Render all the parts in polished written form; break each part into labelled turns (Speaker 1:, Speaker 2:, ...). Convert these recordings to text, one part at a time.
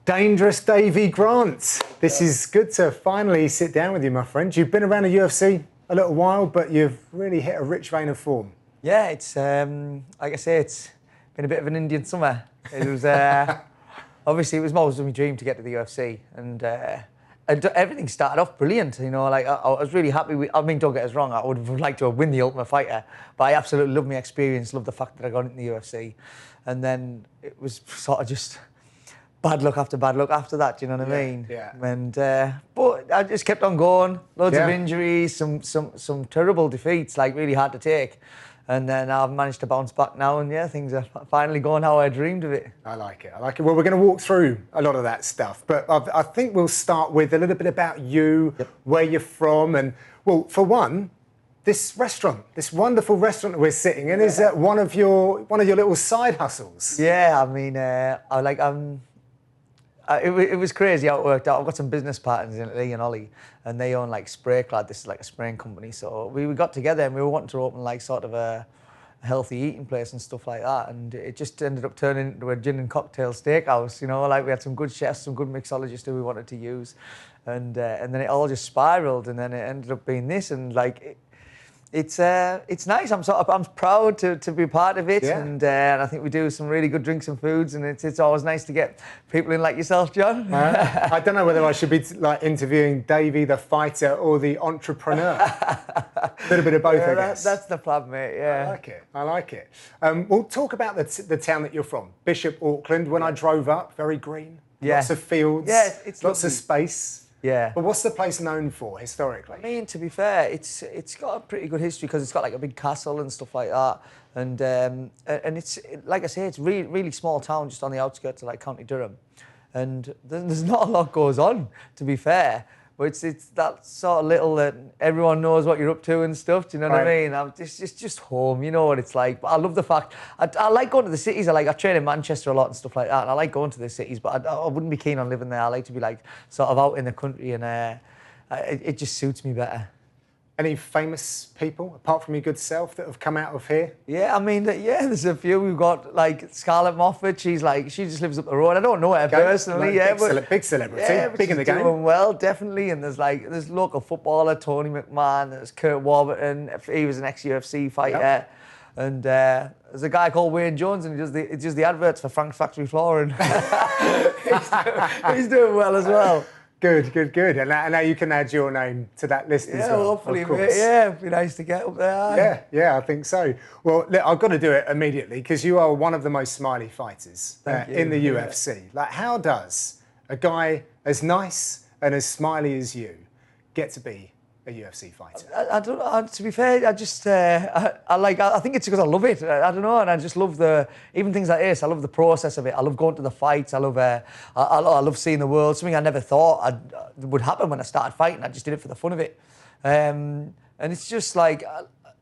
Speaker 1: Dangerous Davey Grant. This is good to finally sit down with you, my friend. You've been around the UFC a little while, but you've really hit a rich vein of form.
Speaker 2: Yeah, it's like I say, it's been a bit of an Indian summer. It was obviously it was always my dream to get to the UFC, and everything started off brilliant. You know, like I was really happy. I mean, don't get us wrong, I would have liked to have won the Ultimate Fighter, but I absolutely loved my experience, loved the fact that I got into the UFC, and then it was sort of just bad luck after that, do you know what I mean?
Speaker 1: Yeah.
Speaker 2: And but I just kept on going. Loads of injuries, some terrible defeats, like really hard to take. And then I've managed to bounce back now, and yeah, things are finally going how I dreamed of it.
Speaker 1: I like it. Well, we're going to walk through a lot of that stuff, but I think we'll start with a little bit about you, where you're from, and well, for one, this restaurant, this wonderful restaurant that we're sitting in, is one of your little side hustles.
Speaker 2: Yeah, I mean, it was crazy how it worked out. I've got some business partners in it, Lee and Ollie, and they own like Sprayclad. This is like a spraying company. So we got together and we were wanting to open like sort of a healthy eating place and stuff like that. And it just ended up turning into a gin and cocktail steakhouse. You know, like we had some good chefs, some good mixologists who we wanted to use, and then it all just spiraled, and then it ended up being this, and like. It's nice. I'm proud to be part of it, and I think we do some really good drinks and foods, and it's always nice to get people in like yourself, John.
Speaker 1: I don't know whether I should be like interviewing Davey the fighter or the entrepreneur. A little bit of both, I guess.
Speaker 2: That's the plan, mate. Yeah.
Speaker 1: I like it. We'll talk about the town that you're from, Bishop Auckland. When I drove up, very green, lots of fields, it's lots of space.
Speaker 2: Yeah.
Speaker 1: But what's the place known for historically?
Speaker 2: I mean, to be fair, it's got a pretty good history because it's got like a big castle and stuff like that, and it's like I say, it's really really small town just on the outskirts of like County Durham, and there's not a lot goes on, to be fair. But it's that sort of little that everyone knows what you're up to and stuff. Do you know what I mean? It's just home. You know what it's like. But I love the fact I like going to the cities. I train in Manchester a lot and stuff like that. And I like going to the cities, but I wouldn't be keen on living there. I like to be like sort of out in the country, and it just suits me better.
Speaker 1: Any famous people, apart from your good self, that have come out of here?
Speaker 2: Yeah, I mean, there's a few. We've got, like, Scarlett Moffat. She just lives up the road. I don't know her personally,
Speaker 1: big celebrity, big in the game.
Speaker 2: Doing well, definitely. And there's local footballer, Tony McMahon. There's Kurt Warburton. He was an ex-UFC fighter. Yep. And there's a guy called Wayne Jones, and he does the adverts for Frank's Factory Flooring. he's doing well as well.
Speaker 1: Good. And now you can add your name to that list as well.
Speaker 2: Hopefully, it'd be nice to get up there.
Speaker 1: Yeah, I think so. Well, look, I've got to do it immediately because you are one of the most smiley fighters in the UFC. Like, how does a guy as nice and as smiley as you get to be a UFC fighter?
Speaker 2: I don't know. To be fair, I just I think it's because I love it. I don't know, and I just love even things like this. I love the process of it. I love going to the fights. I love seeing the world. Something I never thought would happen when I started fighting. I just did it for the fun of it, and it's just like,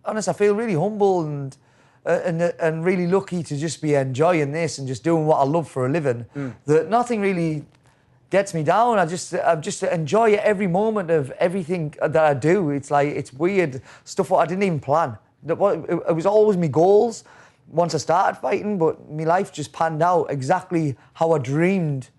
Speaker 2: honestly, I feel really humble and really lucky to just be enjoying this and just doing what I love for a living. That nothing really gets me down. I just enjoy every moment of everything that I do. It's like, it's weird stuff I didn't even plan. It was always my goals once I started fighting, but my life just panned out exactly how I dreamed.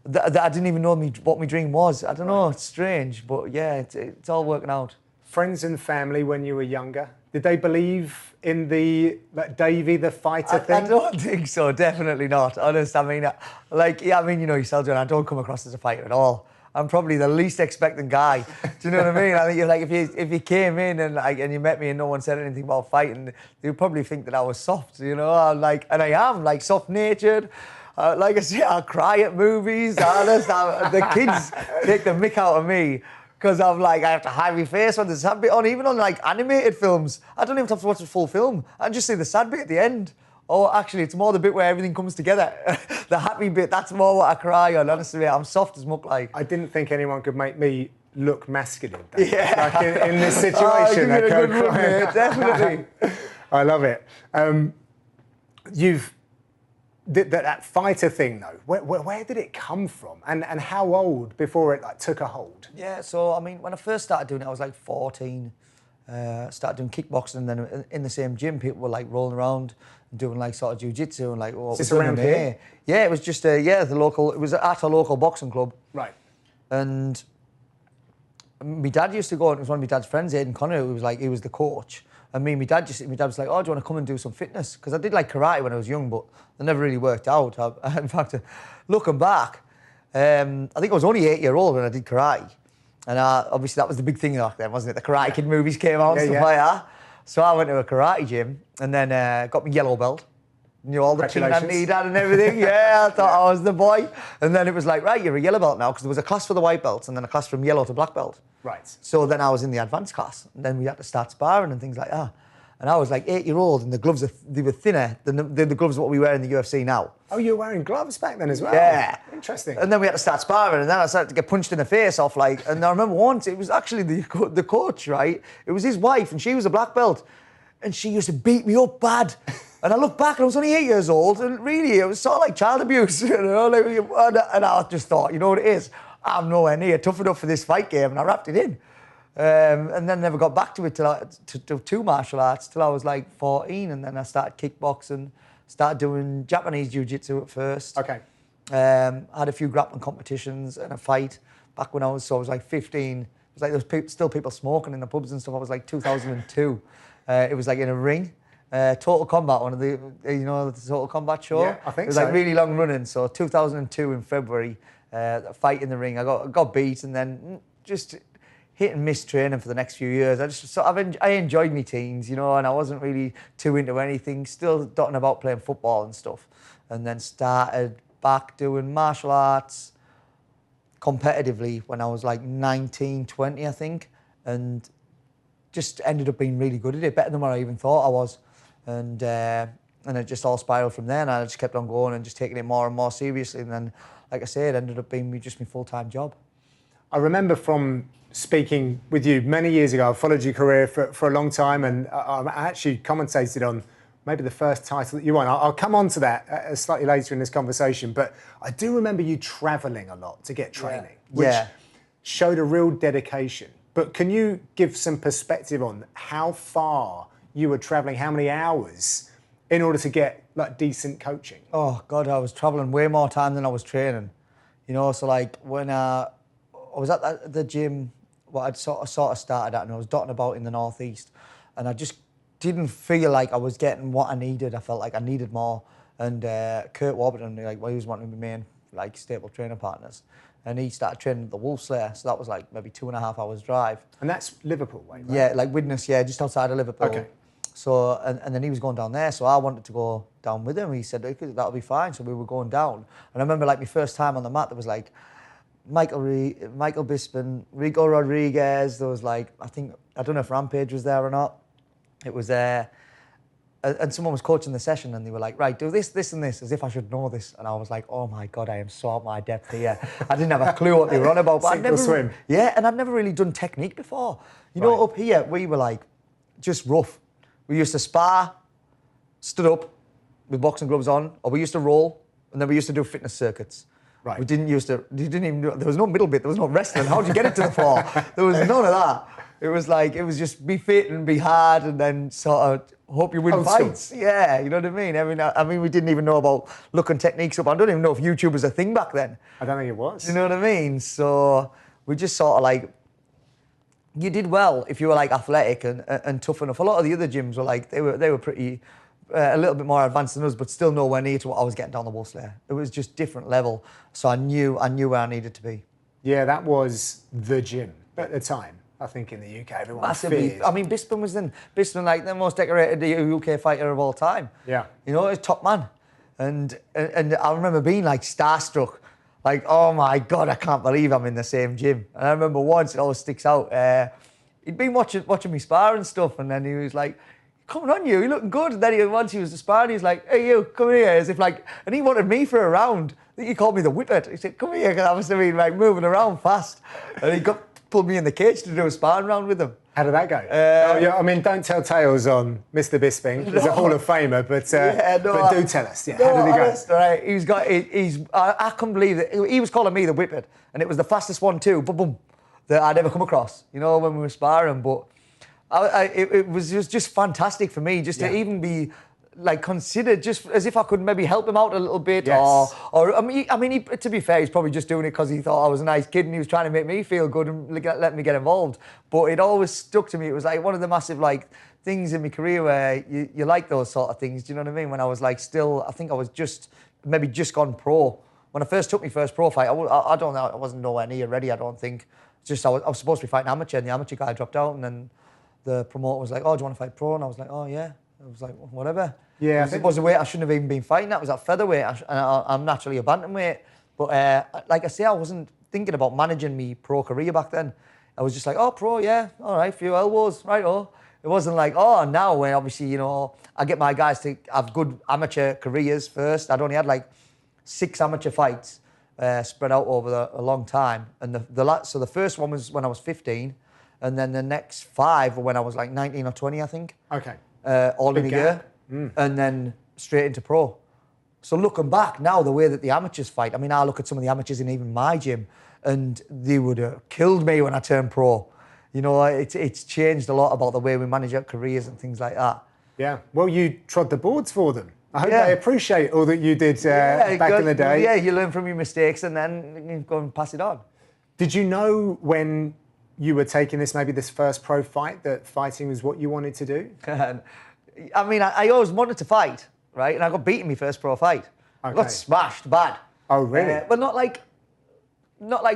Speaker 2: That I didn't even know what my dream was. I don't know, it's strange, but yeah, it's all working out.
Speaker 1: Friends and family when you were younger, did they believe in the Davey the fighter thing?
Speaker 2: I don't think so. Definitely not. Honest. I mean, you know yourself, John. I don't come across as a fighter at all. I'm probably the least expectant guy. Do you know what I mean? I think if you came in and you met me and no one said anything about fighting, you'd probably think that I was soft. You know, and I am soft-natured. Like I say, I cry at movies. Honest, the kids take the mick out of me. Because I have to hide my face when there's a sad bit on, even on like animated films. I don't even have to watch the full film. I just see the sad bit at the end. Or actually, it's more the bit where everything comes together. The happy bit, that's more what I cry on. Honestly, I'm soft as muck like.
Speaker 1: I didn't think anyone could make me look masculine. Like in this situation.
Speaker 2: Give me a good run, mate, definitely.
Speaker 1: I love it. That fighter thing though, where did it come from, and how old before it took a hold?
Speaker 2: Yeah, so I mean, when I first started doing it, I was like 14, started doing kickboxing, and then in the same gym, people were like rolling around and doing like sort of jiu-jitsu and like,
Speaker 1: Is this around here?
Speaker 2: Yeah, it was just it was at a local boxing club.
Speaker 1: Right.
Speaker 2: And my dad used to go, and it was one of my dad's friends, Aidan Connor, who was like, he was the coach. And my dad was like, oh, do you want to come and do some fitness? Because I did like karate when I was young, but it never really worked out. In fact, looking back, I think I was only 8-year-old when I did karate. And obviously that was the big thing back then, wasn't it? The Karate Kid movies came out and stuff like that. So I went to a karate gym and then got my yellow belt. Knew all the team I needed and everything. Yeah, I thought I was the boy. And then it was like, right, you're a yellow belt now, because there was a class for the white belts and then a class from yellow to black belt.
Speaker 1: Right.
Speaker 2: So then I was in the advanced class. And then we had to start sparring and things like that. And I was like 8-year-old, and the gloves, they were thinner than the gloves what we wear in the UFC now.
Speaker 1: Oh, you were wearing gloves back then as well?
Speaker 2: Yeah.
Speaker 1: Interesting.
Speaker 2: And then we had to start sparring, and then I started to get punched in the face off, like, and I remember once, it was actually the coach, right? It was his wife, and she was a black belt, and she used to beat me up bad. And I look back, and I was only 8 years old, and really, it was sort of like child abuse, you know? And I just thought, you know what it is? I'm nowhere near tough enough for this fight game, and I wrapped it in. And then never got back to it to martial arts till I was like 14, and then I started kickboxing, started doing Japanese jiu-jitsu at first.
Speaker 1: Okay.
Speaker 2: Had a few grappling competitions and a fight back when I was like 15. It was like there was still people smoking in the pubs and stuff. I was like 2002. It was like in a ring. Total Combat, one of the the Total Combat show.
Speaker 1: Yeah, I think
Speaker 2: it was
Speaker 1: so.
Speaker 2: like really long running. So 2002 in February, a fight in the ring. I got beat, and then just hit and miss training for the next few years. I enjoyed my teens, and I wasn't really too into anything. Still dotting about playing football and stuff, and then started back doing martial arts competitively when I was like 19, 20, I think, and just ended up being really good at it, better than what I even thought I was, and it just all spiraled from there. And I just kept on going and just taking it more and more seriously, and then, like I said, it ended up being just my full-time job.
Speaker 1: I remember from speaking with you many years ago, I followed your career for a long time, and I actually commentated on maybe the first title that you won. I'll come on to that slightly later in this conversation, but I do remember you travelling a lot to get training, which showed a real dedication. But can you give some perspective on how far you were travelling, how many hours, in order to get like decent coaching?
Speaker 2: Oh God, I was travelling way more time than I was training. So like when I was at the gym, I'd sort of started at, and I was dotting about in the northeast, and I just didn't feel like I was getting what I needed. I felt like I needed more. And Kurt Warburton, he was one of my main stable training partners, and he started training at the Wolf Slayer, so that was like maybe 2.5 hours drive.
Speaker 1: And that's Liverpool way, right?
Speaker 2: Yeah, like Widnes, just outside of Liverpool.
Speaker 1: Okay.
Speaker 2: So, and then he was going down there, so I wanted to go down with him. He said, okay, that'll be fine. So we were going down. And I remember like my first time on the mat, there was like Michael Bisping, Rico Rodriguez. There was like, I don't know if Rampage was there or not. It was there. And someone was coaching the session, and they were like, right, do this, this, and this, as if I should know this. And I was like, oh my God, I am so out my depth here. I didn't have a clue what they were on about. But
Speaker 1: Sink or swim.
Speaker 2: Yeah, and I'd never really done technique before. Up here, we were like, just rough. We used to spar, stood up with boxing gloves on, or we used to roll, and then we used to do fitness circuits.
Speaker 1: Right.
Speaker 2: You didn't even do, there was no middle bit, there was no wrestling. How'd you get it to the floor? There was none of that. It was just be fit and be hard, and then sort of hope you win fights. Yeah, you know what I mean? We didn't even know about looking techniques up. I don't even know if YouTube was a thing back then.
Speaker 1: I don't think it was.
Speaker 2: You know what I mean? So we just sort of like, you did well if you were like athletic and tough enough. A lot of the other gyms were like, they were pretty, a little bit more advanced than us, but still nowhere near to what I was getting down the Wolf Slayer. It was just different level. So I knew where I needed to be.
Speaker 1: Yeah, that was the gym at the time. I think in the UK, everyone feared.
Speaker 2: I mean, Bisping was like the most decorated UK fighter of all time.
Speaker 1: Yeah.
Speaker 2: He's top man. And I remember being like starstruck. Like, oh my God, I can't believe I'm in the same gym. And I remember once, it always sticks out, he'd been watching me spar and stuff, and then he was like, coming on you, you're looking good. And then once he was sparring, he's like, hey you, come here, as if like, and he wanted me for a round. I think he called me the whippet. He said, come here, because I must have been like moving around fast. And he pulled me in the cage to do a sparring round with him.
Speaker 1: How did that go? I mean, don't tell tales on Mr. Bisping. He's a Hall of Famer, but do tell us. Yeah, how did he go?
Speaker 2: Right, I couldn't believe it. He was calling me the whippet, and it was the fastest one too, boom, that I'd ever come across. When we were sparring. But It was just fantastic for me just to even be like considered, just as if I could maybe help him out a little bit, or I mean, to be fair, he's probably just doing it because he thought I was a nice kid and he was trying to make me feel good and let me get involved. But it always stuck to me. It was like one of the massive like things in my career where you like those sort of things. Do you know what I mean? When I was like I think I was just gone pro. When I first took my first pro fight, I don't know, I wasn't nowhere near ready. I don't think. Just I was supposed to be fighting amateur, and the amateur guy dropped out, and then the promoter was like, "Oh, do you want to fight pro?" And I was like, "Oh yeah." I was like, "Whatever."
Speaker 1: Yeah,
Speaker 2: it was a weight I shouldn't have even been fighting. That was at featherweight. I'm naturally a bantamweight, but like I say, I wasn't thinking about managing me pro career back then. I was just like, "Oh, pro, yeah, all right, few elbows, right?" Oh, it wasn't like, "Oh, now when obviously I get my guys to have good amateur careers first." I'd only had like 6 amateur fights spread out over a long time, and so the first one was when I was 15, and then the next 5 were when I was like 19 or 20, I think.
Speaker 1: Okay.
Speaker 2: All
Speaker 1: Big
Speaker 2: in a year, and then straight into pro. So looking back now, the way that the amateurs fight, I mean, I look at some of the amateurs in even my gym, and they would have killed me when I turned pro. It's changed a lot about the way we manage our careers and things like that.
Speaker 1: Yeah. Well, you trod the boards for them. I hope they appreciate all that you did back in the day.
Speaker 2: Yeah, you learn from your mistakes and then you go and pass it on.
Speaker 1: Did you know when you were taking this first pro fight, that fighting was what you wanted to do?
Speaker 2: I mean, I always wanted to fight, right? And I got beaten in my first pro fight. I got smashed bad.
Speaker 1: Oh, really?
Speaker 2: But not like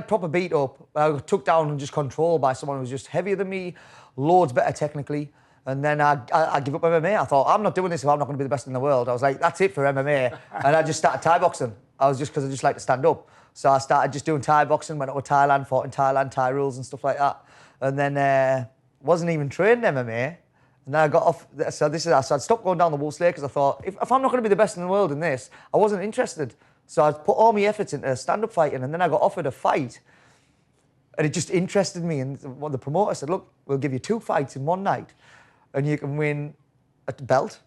Speaker 2: proper beat up. I got took down and just controlled by someone who was just heavier than me, loads better technically. And then I give up MMA. I thought, I'm not doing this if I'm not going to be the best in the world. I was like, that's it for MMA. And I just started Thai boxing. Because I just like to stand up. So I started just doing Thai boxing, went over to Thailand, fought in Thailand, Thai rules and stuff like that. And then wasn't even trained MMA. And then I got off. So I stopped going down the Wolf Slayer because I thought, if I'm not going to be the best in the world in this, I wasn't interested. So I put all my efforts into stand-up fighting, and then I got offered a fight. And it just interested me. And the promoter said, look, we'll give you 2 fights in one night, and you can win a belt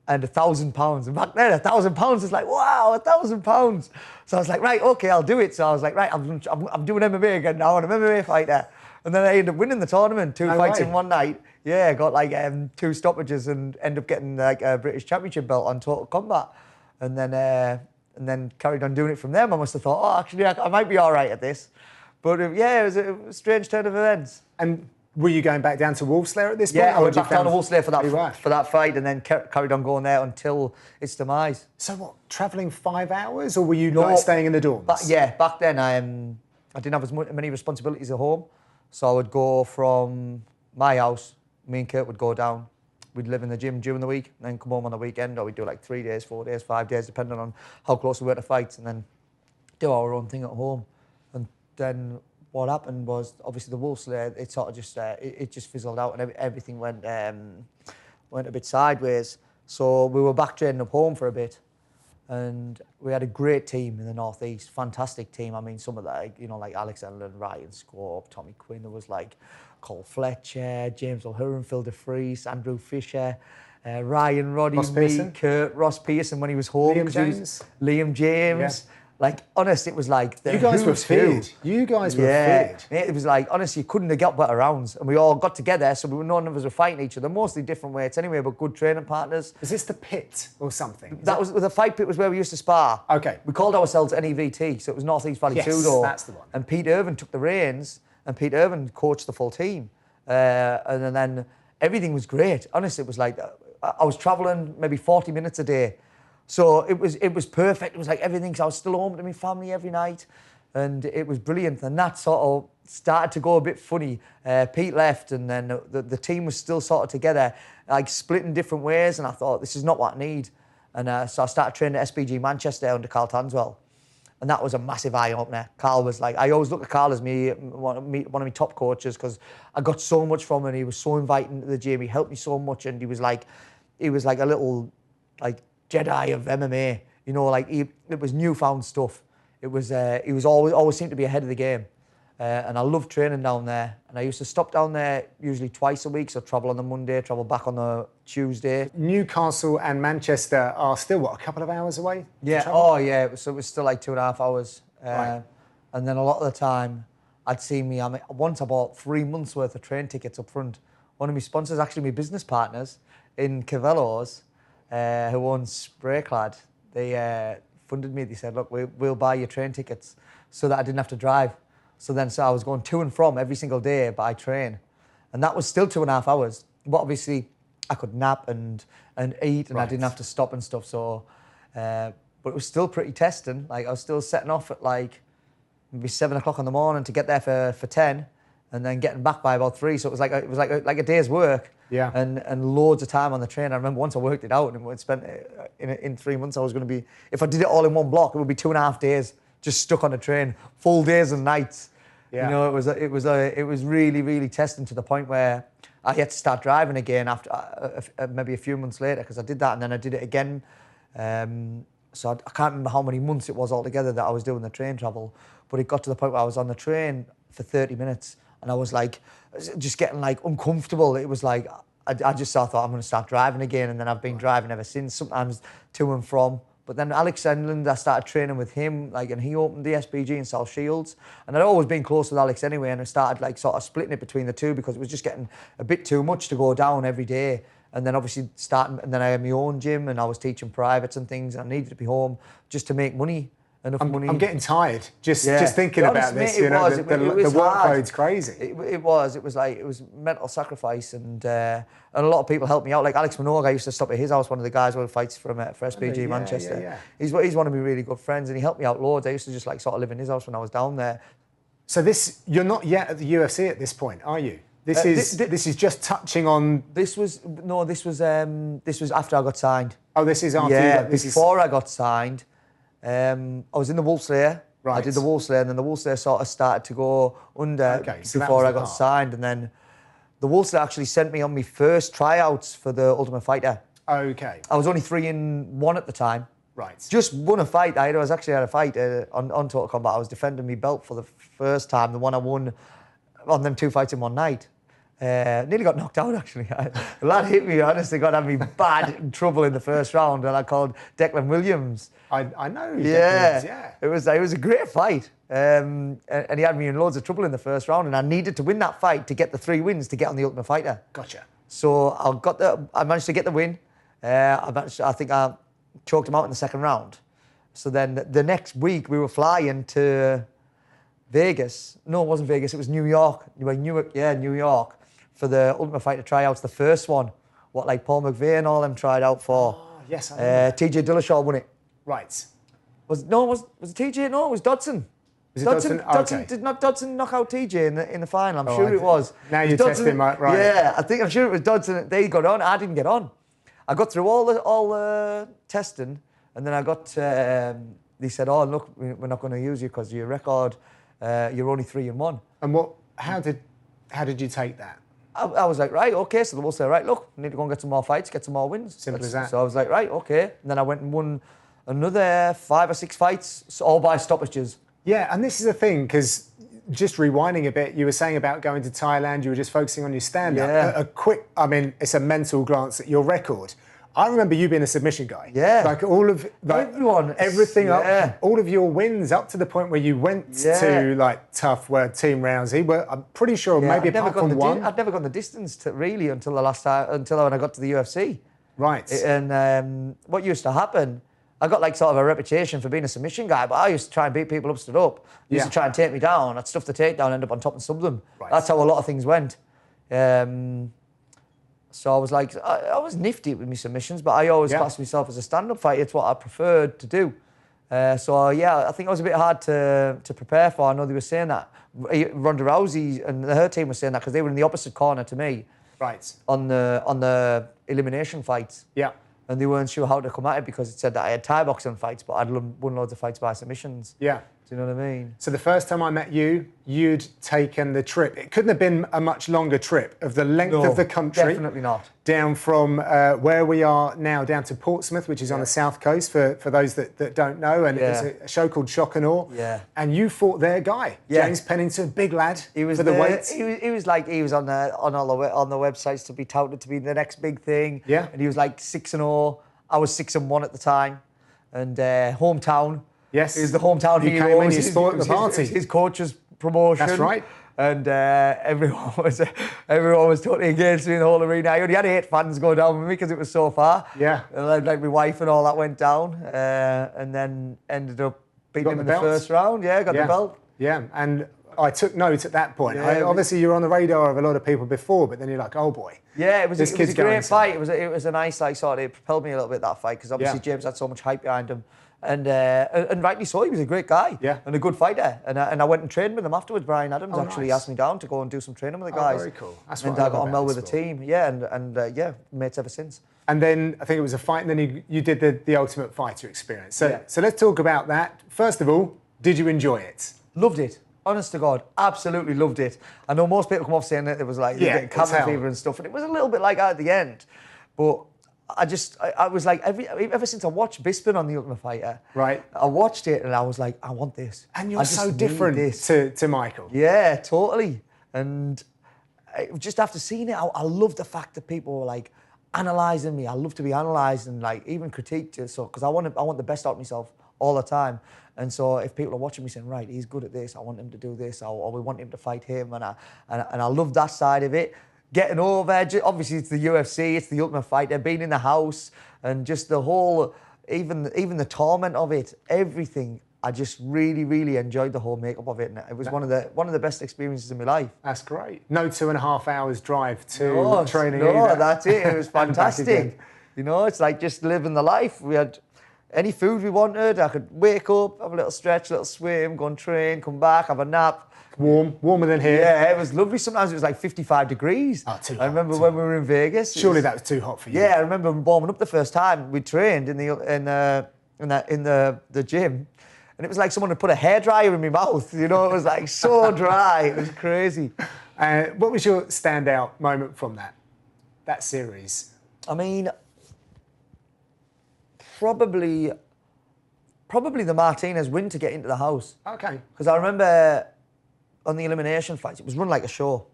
Speaker 2: and £1,000. And back then, £1,000 is like, wow, £1,000. So I was like, right, okay, I'll do it. So I was like, right, I'm doing MMA again now. I'm an MMA fighter. And then I ended up winning the tournament, 2 fights in one night. Yeah, I got like 2 stoppages and ended up getting like a British Championship belt on Total Combat. And then carried on doing it from there. I must have thought, oh, actually, I might be all right at this. But it was a strange turn of events.
Speaker 1: And were you going back down to Wolf Slayer at this point?
Speaker 2: Yeah, I went back down to Wolf Slayer for that fight, and then carried on going there until its demise.
Speaker 1: So what, travelling 5 hours, or were you like staying in the dorms?
Speaker 2: Back then I didn't have as many responsibilities at home. So I would go from my house, me and Kurt would go down. We'd live in the gym during the week, and then come home on the weekend, or we'd do like 3 days, 4 days, 5 days, depending on how close we were to fights, and then do our own thing at home. And then what happened was, obviously the Wolf Slayer, it sort of just, it just fizzled out, and everything went a bit sideways. So we were back training up home for a bit, and we had a great team in the Northeast, fantastic team. I mean, some of that, like Alex Enlund, Ryan Scorp, Tommy Quinn, there was like Cole Fletcher, James O'Huron, Phil DeFries, Andrew Fisher, Ryan, Roddy, Kurt, Ross Pearson when he was home. Liam James. Yeah. Like, honest, it was like...
Speaker 1: You guys were feared. You guys were feared.
Speaker 2: It was like, honestly, you couldn't have got better rounds. And we all got together, so none of us were fighting each other. Mostly different weights anyway, but good training partners.
Speaker 1: Is this the pit or something?
Speaker 2: The fight pit was where we used to spar.
Speaker 1: Okay.
Speaker 2: We called ourselves NEVT, so it was North East Valley Judo.
Speaker 1: That's the one.
Speaker 2: And Pete Irvin took the reins, and Pete Irvin coached the full team. And then everything was great. Honestly, it was like, I was travelling maybe 40 minutes a day. So it was perfect. It was like everything, because I was still home to my family every night, and it was brilliant. And that sort of started to go a bit funny. Pete left, and then the team was still sort of together, like split in different ways, and I thought, this is not what I need. And so I started training at SPG Manchester under Carl Tanswell, and that was a massive eye-opener. Carl was like, I always look at Carl as one of my top coaches, because I got so much from him. He was so inviting to the gym. He helped me so much, and he was like a little, like, Jedi of MMA, it was newfound stuff. It was he was always seemed to be ahead of the game, and I loved training down there. And I used to stop down there usually twice a week, so travel on the Monday, travel back on the Tuesday.
Speaker 1: Newcastle and Manchester are still a couple of hours away?
Speaker 2: Yeah. Oh yeah. So it was still like 2.5 hours. Right. And then a lot of the time, once I bought 3 months worth of train tickets up front. one of my sponsors, actually my business partners in Cavellos, who owns Sprayclad, they funded me. They said, look, we'll buy your train tickets so that I didn't have to drive. So I was going to and from every single day by train. And that was still 2.5 hours. But obviously I could nap and eat, and I didn't have to stop and stuff. So, but it was still pretty testing. Like I was still setting off at like maybe 7 o'clock in the morning to get there for 10, and then getting back by about 3. So it was like a day's work.
Speaker 1: Yeah.
Speaker 2: And loads of time on the train. I remember once I worked it out, and spent in 3 months I was going to be, if I did it all in one block, it would be 2.5 days just stuck on a train, full days and nights.
Speaker 1: Yeah.
Speaker 2: You know, it was really, really testing, to the point where I had to start driving again after maybe a few months later, because I did that and then I did it again. So I can't remember how many months it was altogether that I was doing the train travel, but it got to the point where I was on the train for 30 minutes and I was like, just getting like uncomfortable. It was like, I just thought I'm going to start driving again, and then I've been driving ever since, sometimes to and from. But then Alex Enland, I started training with him, like, and he opened the SBG in South Shields. And I'd always been close with Alex anyway, and I started like sort of splitting it between the two, because it was just getting a bit too much to go down every day. And then obviously and then I had my own gym, and I was teaching privates and things, and I needed to be home just to make money.
Speaker 1: I'm getting tired just thinking about this.
Speaker 2: Mate,
Speaker 1: you know, the workload's crazy.
Speaker 2: It was mental sacrifice, and a lot of people helped me out. Like Alex Minogue, I used to stop at his house. One of the guys who fights for SBG Manchester.
Speaker 1: Yeah.
Speaker 2: He's one of my really good friends, and he helped me out loads. I used to just like sort of live in his house when I was down there.
Speaker 1: So you're not yet at the UFC at this point, are you? This is just touching on.
Speaker 2: This was after I got signed.
Speaker 1: Oh, this is after.
Speaker 2: Yeah, before I got signed. I was in the Wolfslayer.
Speaker 1: Right.
Speaker 2: I did the Wolfslayer, and then the Wolfslayer sort of started to go under before I got signed. And then the Wolfslayer actually sent me on my first tryouts for the Ultimate Fighter.
Speaker 1: Okay.
Speaker 2: I was only 3-1 at the time.
Speaker 1: Right.
Speaker 2: Just won a fight. I was actually had a fight on Total Combat. I was defending my belt for the first time, the one I won on them 2 fights in one night. Nearly got knocked out, actually. The lad hit me, honestly, had me bad trouble in the first round, and I called Declan Williams.
Speaker 1: I know. Yeah.
Speaker 2: It was a great fight. And he had me in loads of trouble in the first round, and I needed to win that fight to get the 3 wins to get on the Ultimate Fighter.
Speaker 1: Gotcha.
Speaker 2: So I managed to get the win. I think I choked him out in the second round. So then the next week we were flying to Vegas. No, it wasn't Vegas. It was New York. New York. For the Ultimate Fighter tryouts, the first one, like Paul McVeigh and all them tried out for.
Speaker 1: Oh, yes, I know.
Speaker 2: TJ Dillashaw won it.
Speaker 1: Right.
Speaker 2: Was it TJ? No, it was Dodson.
Speaker 1: Was it Dodson? Okay.
Speaker 2: Did not Dodson knock out TJ in the final? I'm sure it was.
Speaker 1: Now you're testing right.
Speaker 2: Yeah, I'm sure it was Dodson. They got on. I didn't get on. I got through all the testing, and then I got. They said, "Oh, look, we're not going to use you because your record, you're only 3-1."
Speaker 1: And how did you take that?
Speaker 2: I was like, right, okay. So the Wolves said, right, look, we need to go and get some more fights, get some more wins.
Speaker 1: Simple as that.
Speaker 2: So I was like, right, okay. And then I went and won another 5 or 6 fights, all by stoppages.
Speaker 1: Yeah, and this is the thing, because just rewinding a bit, you were saying about going to Thailand, you were just focusing on your stand-up.
Speaker 2: Yeah.
Speaker 1: It's a mental glance at your record. I remember you being a submission guy.
Speaker 2: Yeah.
Speaker 1: Like everything up, all of your wins up to the point where you went to like tough team rounds. I'm pretty sure maybe apart from one.
Speaker 2: I'd never gone the distance really until when I got to the UFC.
Speaker 1: Right.
Speaker 2: And what used to happen, I got like sort of a reputation for being a submission guy, but I used to try and beat people up, stood up. Used to try and take me down. I'd stuff the takedown, end up on top and sub them.
Speaker 1: Right.
Speaker 2: That's how a lot of things went. So I was like, I was nifty with my submissions, but I always classed myself as a stand-up fighter. It's what I preferred to do. I think it was a bit hard to prepare for. I know they were saying that. Ronda Rousey and her team were saying that because they were in the opposite corner to me.
Speaker 1: Right.
Speaker 2: On the elimination fights.
Speaker 1: Yeah.
Speaker 2: And they weren't sure how to come at it because it said that I had Thai boxing fights, but I'd won loads of fights by submissions.
Speaker 1: Yeah.
Speaker 2: Do you know what I mean?
Speaker 1: So the first time I met you, you'd taken the trip. It couldn't have been a much longer trip of the length of the country.
Speaker 2: Definitely not.
Speaker 1: Down from where we are now down to Portsmouth, which is on the south coast for those that don't know. And it's a show called Shock and Awe.
Speaker 2: Yeah.
Speaker 1: And you fought their guy, James Pennington, big lad for the weights.
Speaker 2: He was on the websites to be touted to be the next big thing.
Speaker 1: Yeah.
Speaker 2: And he was like 6-0. I was 6-1 at the time. And hometown.
Speaker 1: Yes.
Speaker 2: He was the hometown hero.
Speaker 1: You came in, you spoiled the party.
Speaker 2: His coach's promotion.
Speaker 1: That's right.
Speaker 2: And everyone was totally against me in the whole arena. I only had 8 fans go down with me because it was so far.
Speaker 1: Yeah.
Speaker 2: And like my wife and all that went down, and then ended up beating him in the first round. Yeah, got the belt.
Speaker 1: Yeah, and I took note at that point.
Speaker 2: Yeah,
Speaker 1: obviously, you're on the radar of a lot of people before, but then you're like, oh boy.
Speaker 2: Yeah, it was a great fight.
Speaker 1: Somewhere.
Speaker 2: It was a nice, like, sort of, it propelled me a little bit, that fight, because obviously James had so much hype behind him. And rightly so, he was a great guy and a good fighter. And I went and trained with him afterwards. Brian Adams actually asked me down to go and do some training with the guys.
Speaker 1: Very cool. That's
Speaker 2: and
Speaker 1: what
Speaker 2: I got on well with the team. Yeah, and mates ever since.
Speaker 1: And then I think it was a fight, and then you did the Ultimate Fighter experience. So let's talk about that. First of all, did you enjoy it?
Speaker 2: Loved it. Honest to God, absolutely loved it. I know most people come off saying that it was like getting cabin fever and stuff, and it was a little bit like that at the end. But I was like, ever since I watched Bisping on The Ultimate Fighter,
Speaker 1: right?
Speaker 2: I watched it and I was like, I want this.
Speaker 1: And you're so different to Michael.
Speaker 2: Yeah, totally. And just after seeing it, I love the fact that people were like analysing me. I love to be analysed and like even critiqued. So because I want the best out of myself all the time. And so if people are watching me saying, right, he's good at this, I want him to do this, or we want him to fight him, and I love that side of it. Getting over, obviously it's the UFC, it's the Ultimate Fighter, being in the house, and just the whole, even the torment of it, everything. I just really, really enjoyed the whole makeup of it, and it was one of the best experiences in my life.
Speaker 1: That's great. No 2.5 hours drive to training.
Speaker 2: No, that's it. It was fantastic. You know, it's like just living the life. We had any food we wanted. I could wake up, have a little stretch, a little swim, go and train, come back, have a nap.
Speaker 1: Warmer than here.
Speaker 2: Yeah, it was lovely. Sometimes it was like 55 degrees.
Speaker 1: Oh, too hot.
Speaker 2: I remember when we were in Vegas.
Speaker 1: Surely that was too hot for you.
Speaker 2: Yeah, I remember warming up the first time we trained in the gym, and it was like someone had put a hairdryer in my mouth. You know, it was like so dry. It was crazy.
Speaker 1: What was your standout moment from that series?
Speaker 2: I mean, probably the Martinez win to get into the house.
Speaker 1: Okay.
Speaker 2: Because I remember on the elimination fights, it was run like a show.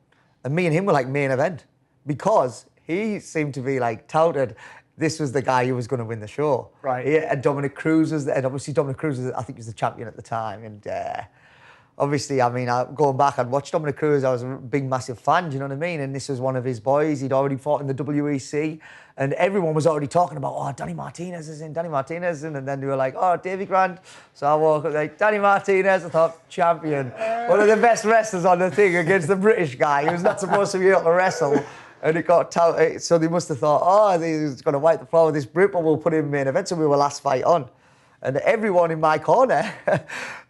Speaker 2: And me and him were like main event. Because he seemed to be like touted, this was the guy who was going to win the show.
Speaker 1: Right.
Speaker 2: And Dominic Cruz was there. And obviously Dominic Cruz, I think, was the champion at the time. And obviously, I mean, going back, I'd watched Dominic Cruz. I was a big, massive fan, do you know what I mean? And this was one of his boys. He'd already fought in the WEC. And everyone was already talking about, oh, Danny Martinez is in, Danny Martinez is in. And then they were like, oh, Davey Grant. So I walk up like, Danny Martinez, I thought, champion. One of the best wrestlers on the thing against the British guy who was not supposed to be able to wrestle. And it got touted. So they must have thought, oh, he's going to wipe the floor with this Brit, but we'll put him in main event. So we were last fight on. And everyone in my corner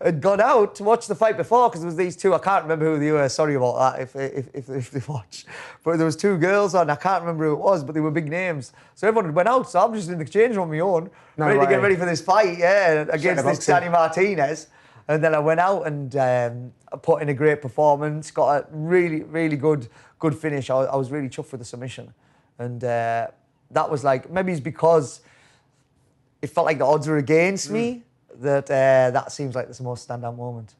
Speaker 2: had gone out to watch the fight before because there was these two. I can't remember who they were. Sorry about that if they watch. But there was two girls on. I can't remember who it was, but they were big names. So everyone had went out. So I'm just in the change room on my own, ready to get ready for this fight. Yeah, against this Danny Martinez. And then I went out and put in a great performance. Got a really, really good finish. I was really chuffed with the submission, and that was like maybe it's because it felt like the odds were against me, that seems like the most standout moment.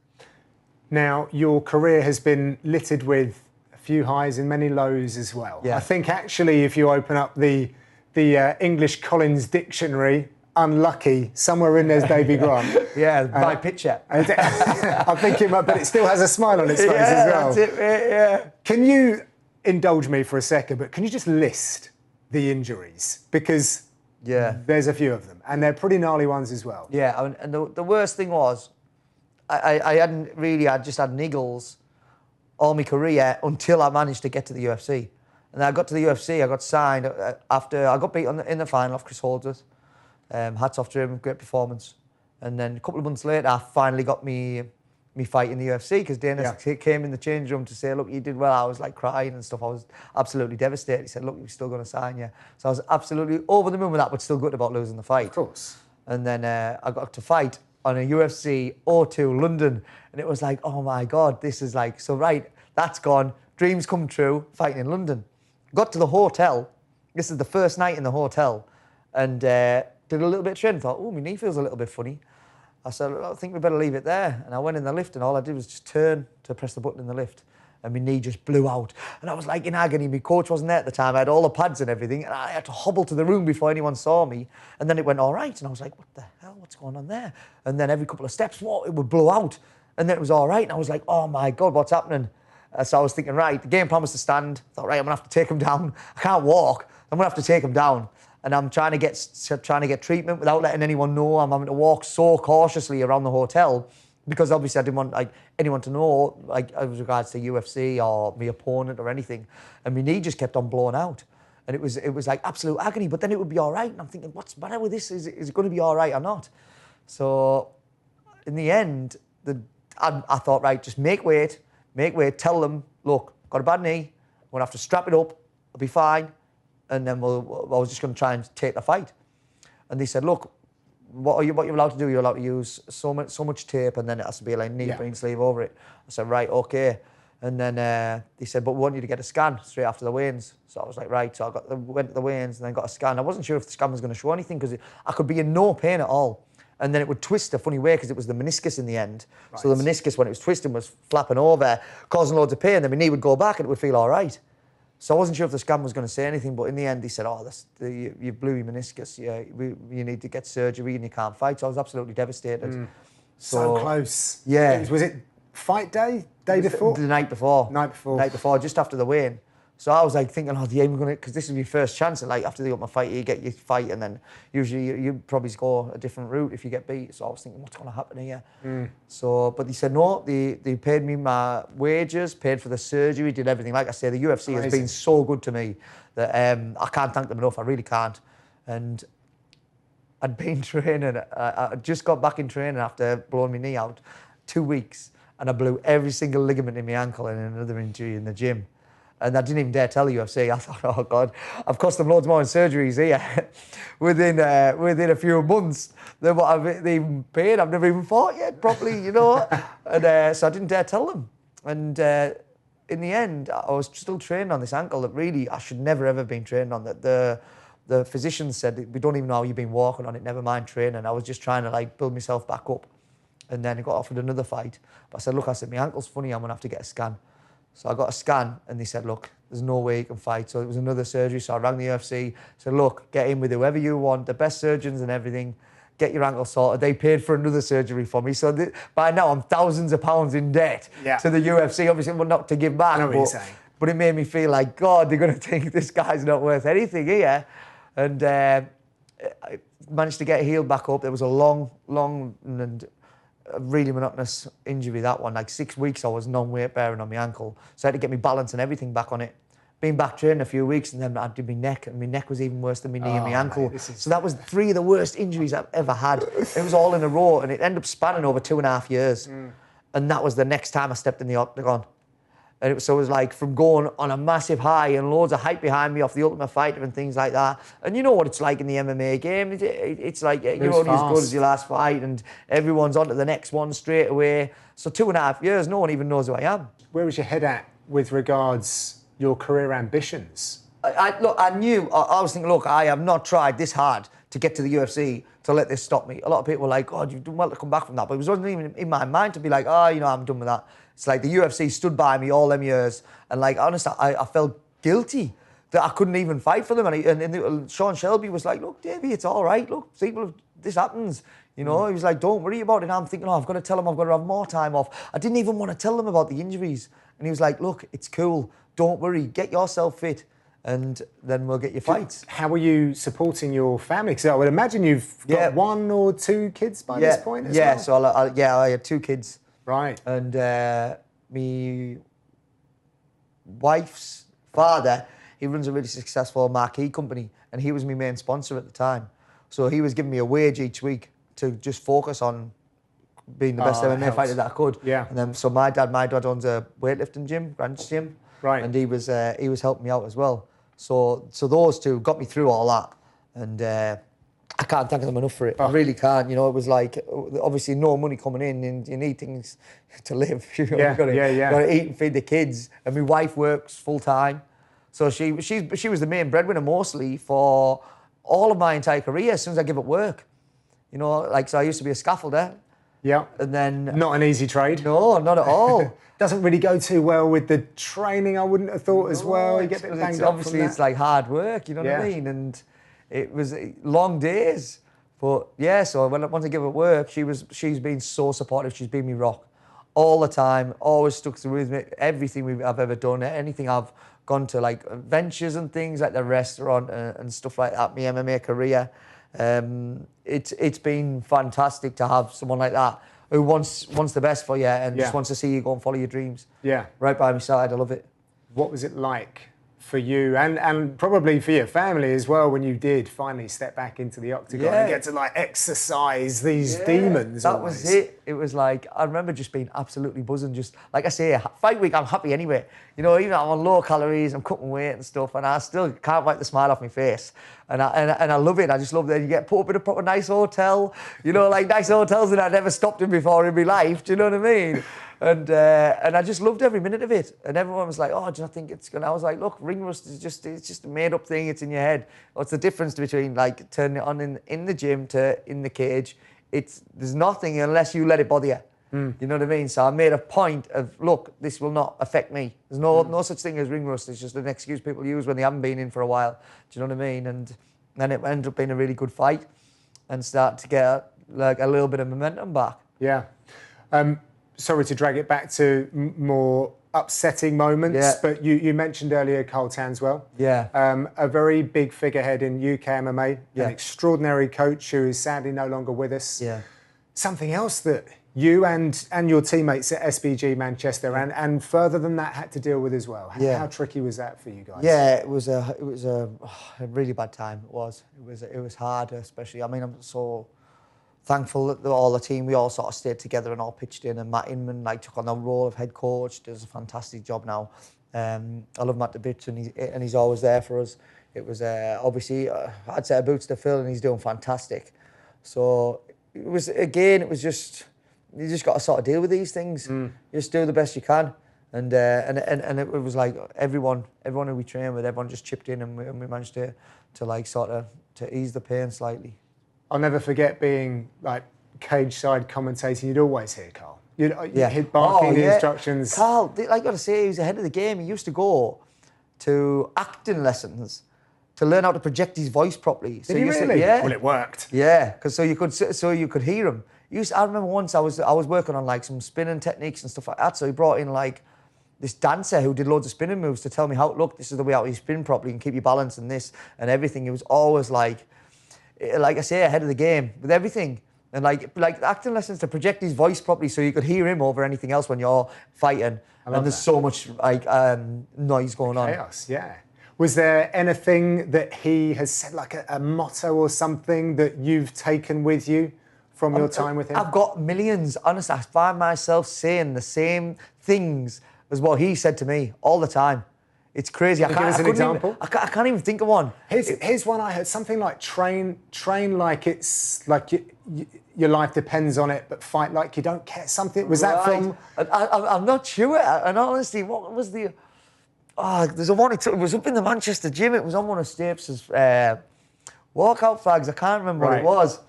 Speaker 1: Now, your career has been littered with a few highs and many lows as well.
Speaker 2: Yeah.
Speaker 1: I think actually if you open up the English Collins Dictionary, unlucky, somewhere in there's Davey Grant.
Speaker 2: Yeah, by picture.
Speaker 1: I'm thinking, but it still has a smile on its face as well.
Speaker 2: That's it, mate, yeah.
Speaker 1: Can you indulge me for a second, but can you just list the injuries? Because there's a few of them, and they're pretty gnarly ones as well.
Speaker 2: Yeah, and the worst thing was, I just had niggles all my career until I managed to get to the UFC. And then I got to the UFC, I got signed after I got beat in the final off Chris Holdsworth. Hats off to him, great performance. And then a couple of months later, I finally got me fight in the UFC because Dana came in the change room to say, look, you did well. I was like crying and stuff. I was absolutely devastated. He said, look, we're still going to sign you. So I was absolutely over the moon with that, but still good about losing the fight.
Speaker 1: Of course.
Speaker 2: And then I got to fight on a UFC O2 London. And it was like, oh my God, this is like, so right, that's gone. Dreams come true, fighting in London. Got to the hotel. This is the first night in the hotel. And did a little bit of training. Thought, oh, my knee feels a little bit funny. I said, I think we better leave it there. And I went in the lift and all I did was just turn to press the button in the lift. And my knee just blew out. And I was like in agony. My coach wasn't there at the time. I had all the pads and everything. And I had to hobble to the room before anyone saw me. And then it went all right. And I was like, what the hell? What's going on there? And then every couple of steps, it would blow out. And then it was all right. And I was like, oh my God, what's happening? So I was thinking, right, the game plan was to stand. I thought, right, I'm going to have to take him down. I can't walk. I'm going to have to take him down. And I'm trying to get treatment without letting anyone know. I'm having to walk so cautiously around the hotel because obviously I didn't want like anyone to know, like with regards to UFC or my opponent or anything. And my knee just kept on blowing out. And it was like absolute agony, but then it would be all right. And I'm thinking, what's the matter with this? Is it going to be all right or not? So in the end, I thought, right, just make weight, tell them, look, got a bad knee, I'm going to have to strap it up, I'll be fine. And then I was just going to try and take the fight. And they said, look, what you're allowed to do, you're allowed to use so much tape, and then it has to be like neoprene sleeve over it. I said, right, okay. And then they said, but we want you to get a scan straight after the weigh-ins. So I was like, right. So went to the weigh-ins and then got a scan. I wasn't sure if the scan was going to show anything because I could be in no pain at all. And then it would twist a funny way because it was the meniscus in the end. Right. So the meniscus, when it was twisting, was flapping over, causing loads of pain. Then my knee would go back and it would feel all right. So I wasn't sure if the scan was going to say anything, but in the end, they said, oh, you blew your meniscus. Yeah, you need to get surgery and you can't fight. So I was absolutely devastated.
Speaker 1: So close.
Speaker 2: Yeah.
Speaker 1: Was it fight day? Day before?
Speaker 2: The night before.
Speaker 1: Night before,
Speaker 2: just after the weigh-in. So I was like thinking, oh, yeah, I'm going to, because this is your first chance. And like after the Ultimate Fight, you get your fight, and then usually you probably go a different route if you get beat. So I was thinking, what's going to happen here? So, but they said no. They paid me my wages, paid for the surgery, did everything. Like I say, the UFC has been so good to me that I can't thank them enough. I really can't. And I'd been training. I just got back in training after blowing my knee out 2 weeks, and I blew every single ligament in my ankle and another injury in the gym. And I didn't even dare tell the UFC. I thought, oh God, I've cost them loads more in surgeries here within a few months than what I've even paid. I've never even fought yet properly, you know. And so I didn't dare tell them. And in the end, I was still training on this ankle that really I should never ever been trained on. That the physicians said, we don't even know how you've been walking on it. Never mind training. I was just trying to like build myself back up. And then I got offered another fight. But I said, look, my ankle's funny. I'm gonna have to get a scan. So I got a scan and they said, look, there's no way you can fight. So it was another surgery. So I rang the UFC, said, look, get in with whoever you want, the best surgeons and everything, get your ankle sorted. They paid for another surgery for me. So by now I'm thousands of pounds in debt to the UFC. Obviously, well, not to give back.
Speaker 1: I know what you're saying.
Speaker 2: But it made me feel like, God, they're going to think this guy's not worth anything here. And I managed to get healed back up. There was a long and a really monotonous injury, that one. Like 6 weeks I was non-weight bearing on my ankle. So I had to get my balance and everything back on it. Been back training a few weeks, and then I did my neck, and my neck was even worse than my knee and my ankle. Mate, so that was 3 of the worst injuries I've ever had. It was all in a row, and it ended up spanning over 2.5 years. And that was the next time I stepped in the octagon. And so it was like from going on a massive high and loads of hype behind me off the Ultimate Fighter and things like that. And you know what it's like in the MMA game. It's like you're only as good as your last fight, and everyone's on to the next one straight away. So 2.5 years, no one even knows who I am.
Speaker 1: Where was your head at with regards your career ambitions?
Speaker 2: Look, I knew, I was thinking, look, I have not tried this hard to get to the UFC to let this stop me. A lot of people were like, God, you've done well to come back from that. But it wasn't even in my mind to be like, oh, you know, I'm done with that. It's like the UFC stood by me all them years. And like, honestly, I felt guilty that I couldn't even fight for them. And Sean Shelby was like, look, Davey, it's all right. Look, people, this happens. You know, he was like, don't worry about it. And I'm thinking, oh, I've got to tell them I've got to have more time off. I didn't even want to tell them about the injuries. And he was like, look, it's cool. Don't worry. Get yourself fit, and then we'll get your fights. How
Speaker 1: are you supporting your family? Because I would imagine you've got 1 or 2 kids by this point as well.
Speaker 2: So I had 2 kids.
Speaker 1: Right.
Speaker 2: And my wife's father, he runs a really successful marquee company, and he was my main sponsor at the time. So he was giving me a wage each week to just focus on being the best MMA fighter that I could.
Speaker 1: Yeah.
Speaker 2: And then so my dad owns a weightlifting gym, Grant's gym.
Speaker 1: Right.
Speaker 2: And he was helping me out as well. So those 2 got me through all that, and I can't thank them enough for it. I really can't. You know, it was like obviously no money coming in, and you need things to live. You know, you got to eat and feed the kids. And my wife works full time, so she was the main breadwinner mostly for all of my entire career. As soon as I give up work, you know, like so I used to be a scaffolder.
Speaker 1: Yeah.
Speaker 2: And then
Speaker 1: not an easy trade.
Speaker 2: No, not at all.
Speaker 1: Doesn't really go too well with the training, I wouldn't have thought as well. You get a bit banged up.
Speaker 2: Obviously, it's like hard work, you know what I mean? And it was long days. But yeah, so once I give up work, she's been so supportive. She's been me rock. all the time, always stuck with me. Everything I've ever done, anything I've gone to, like ventures and things like the restaurant and stuff like that, my MMA career. It's been fantastic to have someone like that who wants the best for you and just wants to see you go and follow your dreams.
Speaker 1: Yeah.
Speaker 2: Right by my side. I love it.
Speaker 1: What was it like for you and probably for your family as well when you did finally step back into the octagon and get to like exercise these demons?
Speaker 2: That was it. It was like, I remember just being absolutely buzzing. Just like I say, fight week, I'm happy anyway. You know, even I'm on low calories, I'm cutting weight and stuff, and I still can't wipe the smile off my face. And I love it. I just love that you get put up in a proper nice hotel. You know, like nice hotels that I'd never stopped in before in my life. Do you know what I mean? And I just loved every minute of it. And everyone was like, "Oh, do you not think it's gonna?" I was like, "Look, ring rust is just a made up thing. It's in your head. What's the difference between like turning it on in the gym to in the cage? There's nothing unless you let it bother you. You know what I mean? So I made a point of, look, this will not affect me. There's no such thing as ring rust. It's just an excuse people use when they haven't been in for a while. Do you know what I mean? And then it ended up being a really good fight and start to get like a little bit of momentum back.
Speaker 1: Yeah. Sorry to drag it back to more upsetting moments, but you mentioned earlier Carl Tanswell.
Speaker 2: Yeah.
Speaker 1: A very big figurehead in UK MMA, an extraordinary coach who is sadly no longer with us.
Speaker 2: Yeah.
Speaker 1: Something else that you and your teammates at SBG Manchester and further than that had to deal with as well. How tricky was that for you guys?
Speaker 2: Yeah, it was a really bad time. It was hard, especially. I mean, I'm so thankful that all the team, we all sort of stayed together and all pitched in, and Matt Inman like took on the role of head coach, does a fantastic job now. I love Matt to bits and he's always there for us. It was obviously I'd say boots to fill and he's doing fantastic. So it was just you just got to sort of deal with these things. You just do the best you can, and it was like everyone who we trained with, everyone just chipped in and we managed to like sort of to ease the pain slightly.
Speaker 1: I'll never forget being like cage side commentating. You'd always hear Carl. He'd barking the instructions.
Speaker 2: Carl, I got to say, he was ahead of the game. He used to go to acting lessons to learn how to project his voice properly.
Speaker 1: Did he really?
Speaker 2: Yeah.
Speaker 1: Well, it worked.
Speaker 2: Yeah, because so you could hear him. I remember once I was working on like some spinning techniques and stuff like that. So he brought in like this dancer who did loads of spinning moves to tell me how, look, this is the way how you spin properly and keep your balance and this and everything. It was always like I say, ahead of the game with everything. And like acting lessons to project his voice properly so you could hear him over anything else when you're fighting. And there's so much like noise going on.
Speaker 1: Chaos, yeah. Was there anything that he has said, like a motto or something that you've taken with you from your time with him?
Speaker 2: I've got millions. Honestly, I find myself saying the same things as what he said to me all the time. It's crazy.
Speaker 1: Can you give us an example?
Speaker 2: I can't even think of one.
Speaker 1: Here's one I heard. Something like train like it's like your life depends on it, but fight like you don't care. Something was that from?
Speaker 2: I'm not sure. And honestly, what was the? There's a one. It was up in the Manchester gym. It was on one of Stapes' walkout flags. I can't remember what it was.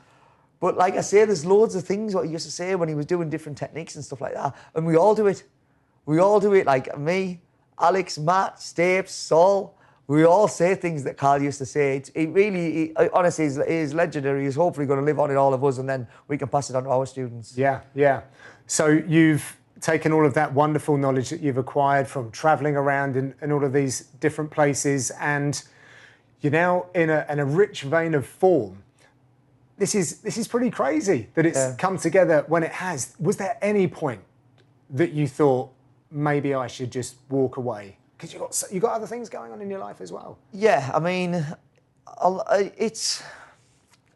Speaker 2: But like I say, there's loads of things what he used to say when he was doing different techniques and stuff like that. And we all do it. We all do it. Like me, Alex, Matt, Stapes, Saul, we all say things that Carl used to say. Honestly, is legendary. He's hopefully going to live on in all of us, and then we can pass it on to our students.
Speaker 1: Yeah, yeah. So you've taken all of that wonderful knowledge that you've acquired from travelling around in all of these different places, and you're now in a rich vein of form. This is pretty crazy that it's come together when it has. Was there any point that you thought, maybe I should just walk away? Because you got other things going on in your life as well. Yeah, I mean,
Speaker 2: I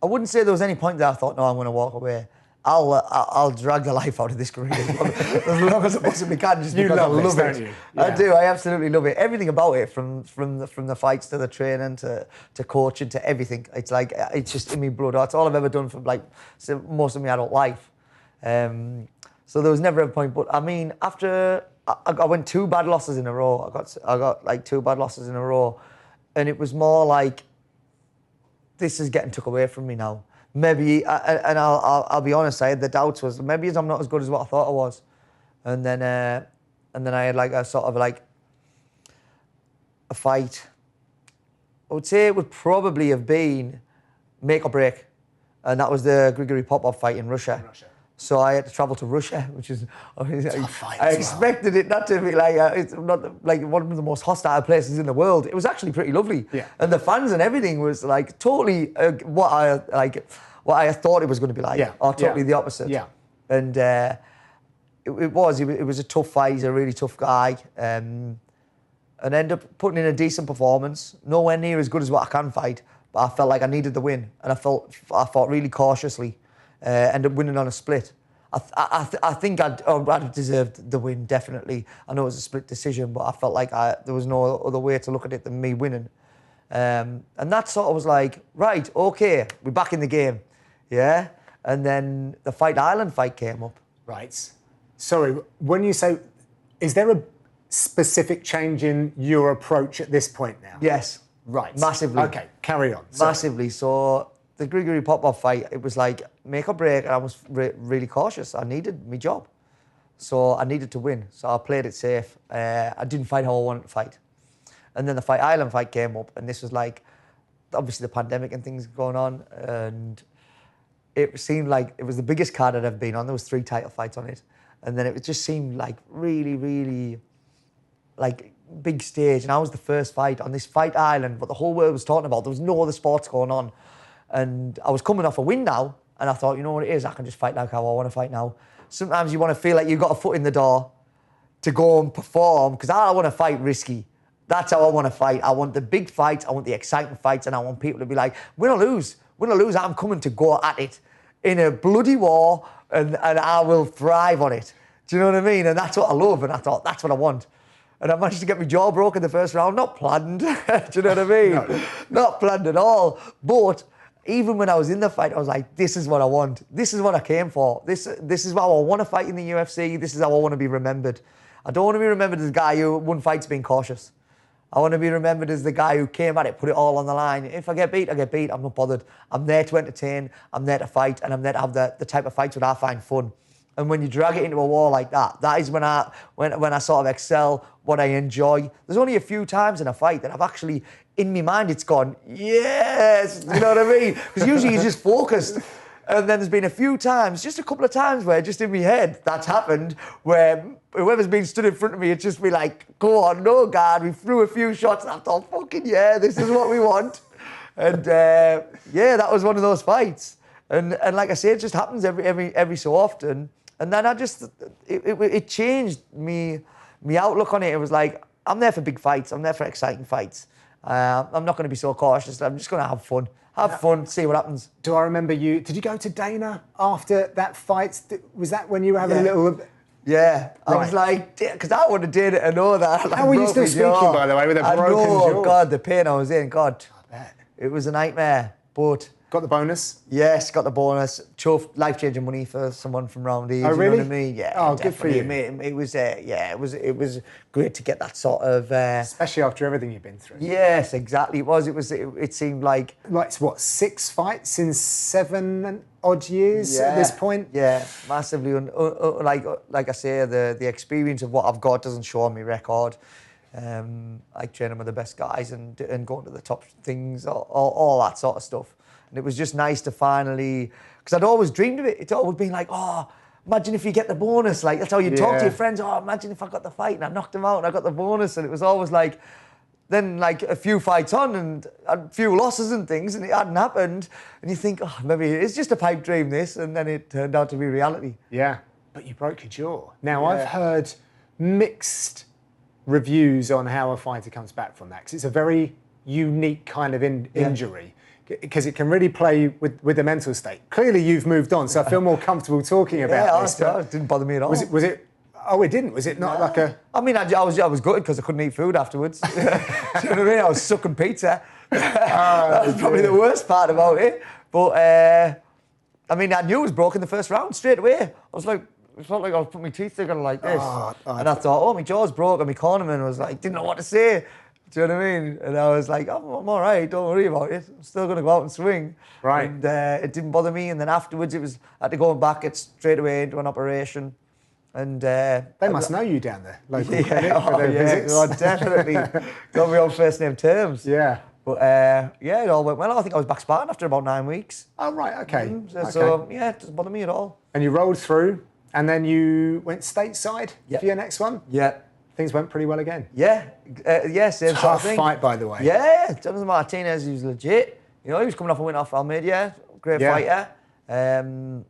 Speaker 2: wouldn't say there was any point that I thought, no, I'm going to walk away. I'll drag the life out of this career as long as I possibly can, just because I love it.
Speaker 1: You?
Speaker 2: Yeah. I do. I absolutely love it. Everything about it, from the fights to the training to coaching to everything. It's like it's just in my blood. That's all I've ever done for like most of my adult life. So there was never a point. But I mean, after I went 2 bad losses in a row. I got like 2 bad losses in a row, and it was more like this is getting took away from me now. Maybe, and I'll be honest, I had the doubts was maybe I'm not as good as what I thought I was, and then I had like a sort of like a fight. I would say it would probably have been make or break, and that was the Grigory Popov fight in Russia. So I had to travel to Russia, which is,
Speaker 1: fight
Speaker 2: I
Speaker 1: as
Speaker 2: expected it not to be like, it's not like one of the most hostile places in the world. It was actually pretty lovely.
Speaker 1: Yeah.
Speaker 2: And the fans and everything was like totally what I thought it was going to be like,
Speaker 1: Yeah.
Speaker 2: or totally
Speaker 1: Yeah.
Speaker 2: the opposite.
Speaker 1: Yeah.
Speaker 2: And it was a tough fight. He's a really tough guy. And ended up putting in a decent performance. Nowhere near as good as what I can fight, but I felt like I needed the win. And I fought really cautiously. Ended up winning on a split. I think I'd deserved the win, definitely. I know it was a split decision, but I felt like there was no other way to look at it than me winning. And that sort of was like, right, okay, we're back in the game. Yeah? And then the Fight Island fight came up.
Speaker 1: Right. Sorry, when you say, is there a specific change in your approach at this point now?
Speaker 2: Yes.
Speaker 1: Right.
Speaker 2: Massively.
Speaker 1: Okay, carry on. Sorry.
Speaker 2: Massively. So the Grigory Popov fight, it was like make or break, and I was really cautious. I needed my job. So I needed to win. So I played it safe. I didn't fight how I wanted to fight. And then the Fight Island fight came up, and this was like, obviously the pandemic and things going on, and it seemed like it was the biggest card I'd ever been on. There was 3 title fights on it. And then it just seemed like really, really like big stage. And I was the first fight on this Fight Island, what the whole world was talking about. There was no other sports going on. And I was coming off a win now, and I thought, you know what it is? I can just fight like how I want to fight now. Sometimes you want to feel like you've got a foot in the door to go and perform, because I want to fight risky. That's how I want to fight. I want the big fights, I want the exciting fights, and I want people to be like, win or lose, I'm coming to go at it in a bloody war, and I will thrive on it. Do you know what I mean? And that's what I love, and I thought, that's what I want. And I managed to get my jaw broke in the first round, not planned. Do you know what I mean?
Speaker 1: No.
Speaker 2: Not planned at all. But even when I was in the fight, I was like, this is what I want. This is what I came for. This is how I want to fight in the UFC. This is how I want to be remembered. I don't want to be remembered as a guy who won fights being cautious. I want to be remembered as the guy who came at it, put it all on the line. If I get beat, I get beat. I'm not bothered. I'm there to entertain. I'm there to fight. And I'm there to have the type of fights that I find fun. And when you drag it into a war like that, that is when I sort of excel, what I enjoy. There's only a few times in a fight that I've actually, in my mind, it's gone, yes, you know what I mean? Because usually you're just focused. And then there's been a few times, just a couple of times where just in my head, that's happened, where whoever's been stood in front of me, it's just be like, go on, no guard. We threw a few shots and I thought, fucking yeah, this is what we want. And yeah, that was one of those fights. And like I say, it just happens every so often. And then it changed me outlook on it. It was like, I'm there for big fights. I'm there for exciting fights. I'm not going to be so cautious. I'm just going to have fun. Have fun, see what happens.
Speaker 1: Do I remember did you go to Dana after that fight? Was that when you were having a little...
Speaker 2: Yeah, I
Speaker 1: Right.
Speaker 2: was like, because I would have did it and all that.
Speaker 1: How were you still speaking, by the way, with a broken jaw?
Speaker 2: God, the pain I was in, God.
Speaker 1: I bet.
Speaker 2: It was a nightmare, but...
Speaker 1: Got the bonus?
Speaker 2: Yes, got the bonus. Chuffed, life-changing money for someone from round here.
Speaker 1: Oh,
Speaker 2: You
Speaker 1: really?
Speaker 2: know what I mean? Yeah.
Speaker 1: Oh, good for
Speaker 2: definitely.
Speaker 1: you.
Speaker 2: It was, it was great to get that sort of.
Speaker 1: Especially after everything you've been through.
Speaker 2: Yes, exactly. It seemed like.
Speaker 1: Like, what, 6 fights in 7 odd years at this point?
Speaker 2: Yeah, massively. Like I say, the experience of what I've got doesn't show on my record. Like training with the best guys and going to the top things, all that sort of stuff. And it was just nice to finally, because I'd always dreamed of it. It's always been like, oh, imagine if you get the bonus. Like, that's how you talk to your friends. Oh, imagine if I got the fight and I knocked him out and I got the bonus. And it was always like, then like a few fights on and a few losses and things, and it hadn't happened. And you think, oh, maybe it's just a pipe dream, this. And then it turned out to be reality.
Speaker 1: Yeah, but you broke your jaw. Now, I've heard mixed reviews on how a fighter comes back from that, because it's a very unique kind of injury. Because it can really play with the mental state. Clearly, you've moved on, so I feel more comfortable talking about this.
Speaker 2: Yeah, it didn't bother me at all.
Speaker 1: Was it? Oh, it didn't. Was it not like a?
Speaker 2: I mean, I was gutted because I couldn't eat food afterwards. Do you know what I mean? I was sucking pizza. That was probably the worst part about it. But I mean, I knew it was broken the first round straight away. I was like, it felt like I was putting my teeth together like this, and I thought, oh, my jaw's broke, and my cornerman was like, didn't know what to say. Do you know what I mean? And I was like, I'm all right, don't worry about it. I'm still going to go out and swing.
Speaker 1: Right.
Speaker 2: And it didn't bother me. And then afterwards, I had to go back it straight away into an operation. And
Speaker 1: they must know you down there, local clinic
Speaker 2: yeah,
Speaker 1: for their visits.
Speaker 2: Oh, definitely. Got me on first name terms.
Speaker 1: Yeah.
Speaker 2: But yeah, it all went well. I think I was back sparring after about 9 weeks.
Speaker 1: Oh, right, okay.
Speaker 2: So yeah, it doesn't bother me at all.
Speaker 1: And you rolled through, and then you went stateside for your next one?
Speaker 2: Yeah.
Speaker 1: Things went pretty well again.
Speaker 2: Yeah, same sort of thing.
Speaker 1: Tough fight, by the way.
Speaker 2: Yeah, Jonathan Martinez, he was legit. You know, he was coming off a win off Almeida, great fighter.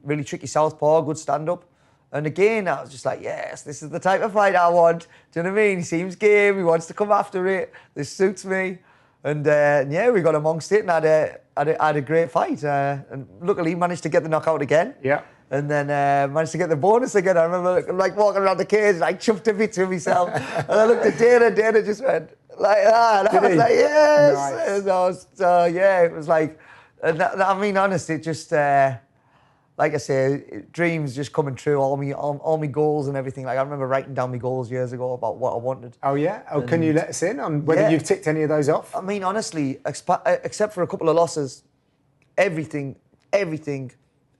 Speaker 2: Really tricky southpaw, good stand-up. And again, I was just like, yes, this is the type of fight I want. Do you know what I mean? He seems game, he wants to come after it. This suits me. And yeah, we got amongst it and had a great fight. And luckily managed to get the knockout again.
Speaker 1: Yeah.
Speaker 2: And then managed to get the bonus again. I remember like walking around the cage, like chuffed a bit to myself. And I looked at Dana just went like that. And I was like, yes.
Speaker 1: Nice.
Speaker 2: And I was, yeah, it was like, I mean, honestly, it just, like I say, dreams just coming true, all my goals and everything. Like I remember writing down my goals years ago about what I wanted.
Speaker 1: Oh yeah? Oh, can you let us in on whether you've ticked any of those off?
Speaker 2: I mean, honestly, except for a couple of losses, everything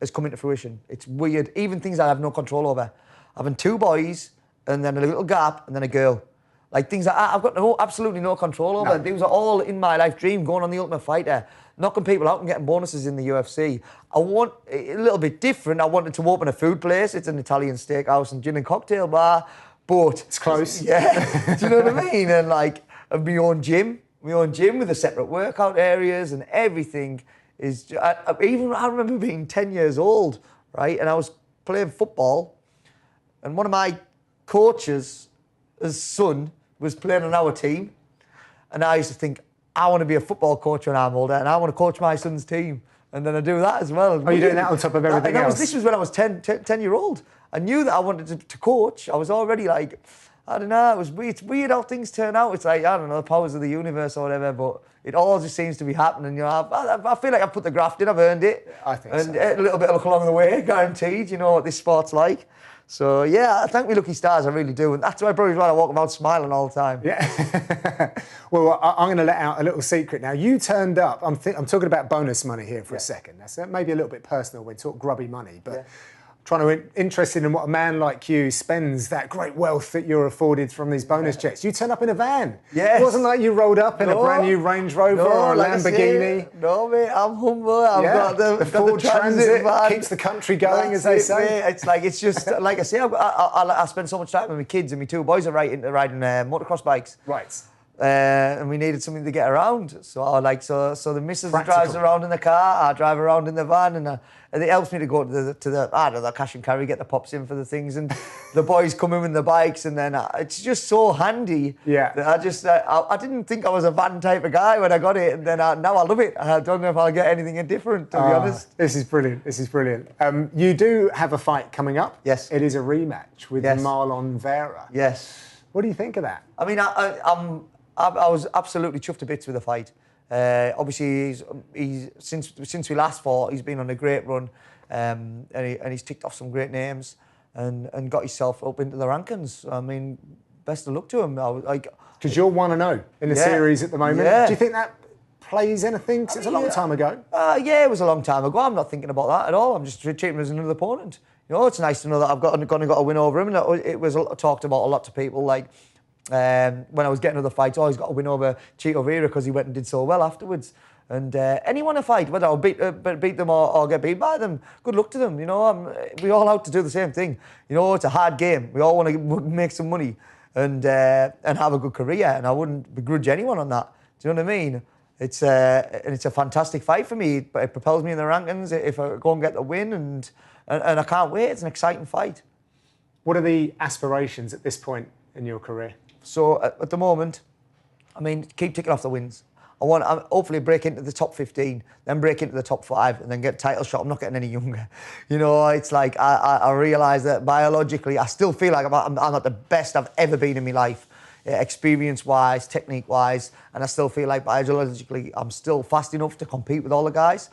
Speaker 2: has come into fruition. It's weird. Even things I have no control over. Having 2 boys and then a little gap and then a girl. Like things that I've got absolutely no control over. These are all in my life dream, going on the Ultimate Fighter, knocking people out and getting bonuses in the UFC. I want a little bit different. I wanted to open a food place. It's an Italian steakhouse and gin and cocktail bar, but
Speaker 1: it's close.
Speaker 2: Yeah, do you know what I mean? And like my own gym with a separate workout areas and everything is. I remember being 10 years old, right, and I was playing football, and one of my coaches, his son, was playing on our team, and I used to think, I want to be a football coach when I'm older, and I want to coach my son's team. And then I do that as well.
Speaker 1: Oh, you're doing that on top of everything else?
Speaker 2: This was when I was 10-year-old. I knew that I wanted to coach. I was already like, I don't know, it's weird how things turn out. It's like, I don't know, the powers of the universe or whatever, but it all just seems to be happening. You know, I feel like I've put the graft in, I've earned it.
Speaker 1: I think
Speaker 2: and
Speaker 1: so.
Speaker 2: A little bit of luck along the way, guaranteed. You know what this sport's like. So yeah, I thank me lucky stars, I really do, and that's why probably why I walk about smiling all the time.
Speaker 1: Yeah. Well, I'm going to let out a little secret now. You turned up. I'm talking about bonus money here for a second. That's maybe a little bit personal when talk grubby money, but trying to interested in what a man like you spends that great wealth that you're afforded from these bonus checks. You turned up in a van.
Speaker 2: Yes.
Speaker 1: It wasn't like you rolled up in a brand new Range Rover or a Lamborghini.
Speaker 2: No, mate, I'm humble. I've got the
Speaker 1: Ford Transit
Speaker 2: van.
Speaker 1: keeps the country going, as they say.
Speaker 2: Mate. It's like, it's just, like I say, I spend so much time with my kids, and my 2 boys are riding motocross bikes.
Speaker 1: Right.
Speaker 2: And we needed something to get around. So the missus drives around in the car, I drive around in the van, and it helps me to go to the cash and carry, get the pops in for the things, and the boys come in with the bikes, and then it's just so handy.
Speaker 1: Yeah.
Speaker 2: That I didn't think I was a van type of guy when I got it, and then now I love it. I don't know if I'll get anything different, to be honest.
Speaker 1: This is brilliant. This is brilliant. You do have a fight coming up.
Speaker 2: Yes.
Speaker 1: It is a rematch with Marlon Vera.
Speaker 2: Yes.
Speaker 1: What do you think of that?
Speaker 2: I mean, I was absolutely chuffed to bits with the fight. Obviously, he's since we last fought, he's been on a great run, and he's ticked off some great names and got himself up into the rankings. I mean, best of luck to him.
Speaker 1: Because you're 1-0 in the series at the moment.
Speaker 2: Yeah.
Speaker 1: Do you think that plays anything? 'Cause it's a long time ago.
Speaker 2: Yeah, it was a long time ago. I'm not thinking about that at all. I'm just treating him as another opponent. You know, it's nice to know that I've got a win over him. And it was talked about a lot to people, like. When I was getting other fights, he's got to win over Chito Vera because he went and did so well afterwards. And anyone a fight, whether I'll beat them or get beat by them, good luck to them. You know, we all out to do the same thing. You know, it's a hard game. We all want to make some money and have a good career. And I wouldn't begrudge anyone on that. Do you know what I mean? It's a fantastic fight for me. But it propels me in the rankings if I go and get the win, and I can't wait. It's an exciting fight.
Speaker 1: What are the aspirations at this point in your career?
Speaker 2: So at the moment, I mean, keep ticking off the wins. I want to hopefully break into the top 15, then break into the top 5, and then get a title shot. I'm not getting any younger. You know, it's like I realise that biologically, I still feel like I'm not the best I've ever been in my life, experience-wise, technique-wise, and I still feel like biologically I'm still fast enough to compete with all the guys.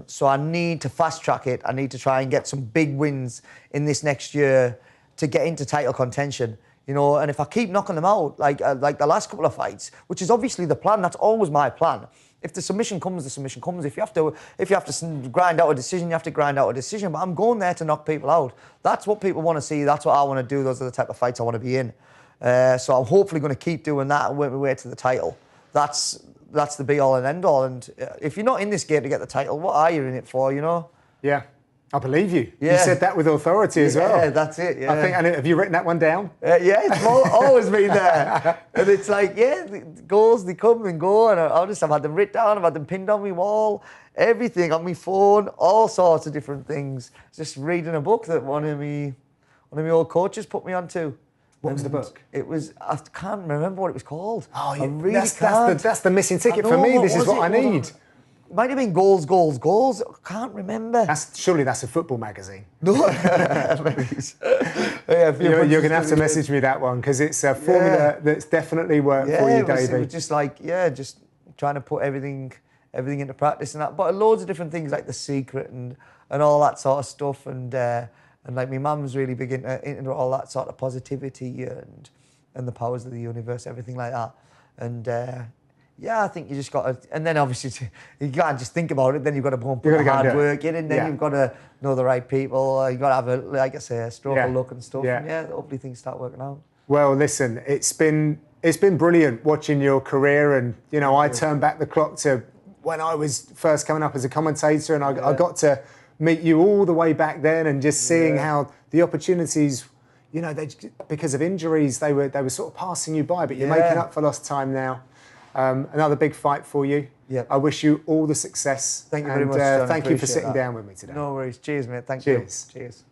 Speaker 2: So I need to fast track it. I need to try and get some big wins in this next year to get into title contention. You know, and if I keep knocking them out, like the last couple of fights, which is obviously the plan, that's always my plan. If the submission comes, the submission comes. If you have to grind out a decision, you have to grind out a decision. But I'm going there to knock people out. That's what people want to see. That's what I want to do. Those are the type of fights I want to be in. So I'm hopefully going to keep doing that and work my way to the title. that's the be all and end all. And if you're not in this game to get the title, what are you in it for? You know?
Speaker 1: Yeah. I believe you.
Speaker 2: Yeah.
Speaker 1: You said that with authority as well.
Speaker 2: Yeah, that's it. Yeah.
Speaker 1: I think. And have you written that one down?
Speaker 2: Yeah, it's always been there. And it's like, the goals, they come and go. And I've had them written down, I've had them pinned on my wall, everything on my phone, all sorts of different things. Just reading a book that one of my old coaches put me onto.
Speaker 1: What was the book?
Speaker 2: It was, I can't remember what it was called.
Speaker 1: Oh,
Speaker 2: I really can't.
Speaker 1: that's the missing ticket for me. This is what I need.
Speaker 2: It might have been Goals. I can't remember.
Speaker 1: Surely that's a football magazine.
Speaker 2: No.
Speaker 1: You're going to have to message me that one because it's a formula that's definitely worked for you, Davey.
Speaker 2: It was just like, just trying to put everything into practice and that. But loads of different things like The Secret and all that sort of stuff. And like my mum's really big into all that sort of positivity and the powers of the universe, everything like that. And I think you just got to, and then obviously you can't just think about it. Then you've got to go and put the hard work in, and then you've got to know the right people. You've got to have a stroke of luck and stuff.
Speaker 1: Yeah.
Speaker 2: And hopefully things start working out.
Speaker 1: Well, listen, it's been brilliant watching your career, and I turned back the clock to when I was first coming up as a commentator, and I got to meet you all the way back then, and just seeing how the opportunities, because of injuries, they were sort of passing you by, but you're making up for lost time now. Another big fight for you.
Speaker 2: Yep.
Speaker 1: I wish you all the success.
Speaker 2: Thank you very much, John.
Speaker 1: Thank you for sitting down with me today.
Speaker 2: No worries. Cheers, mate. Thank
Speaker 1: you. Cheers.
Speaker 2: Cheers.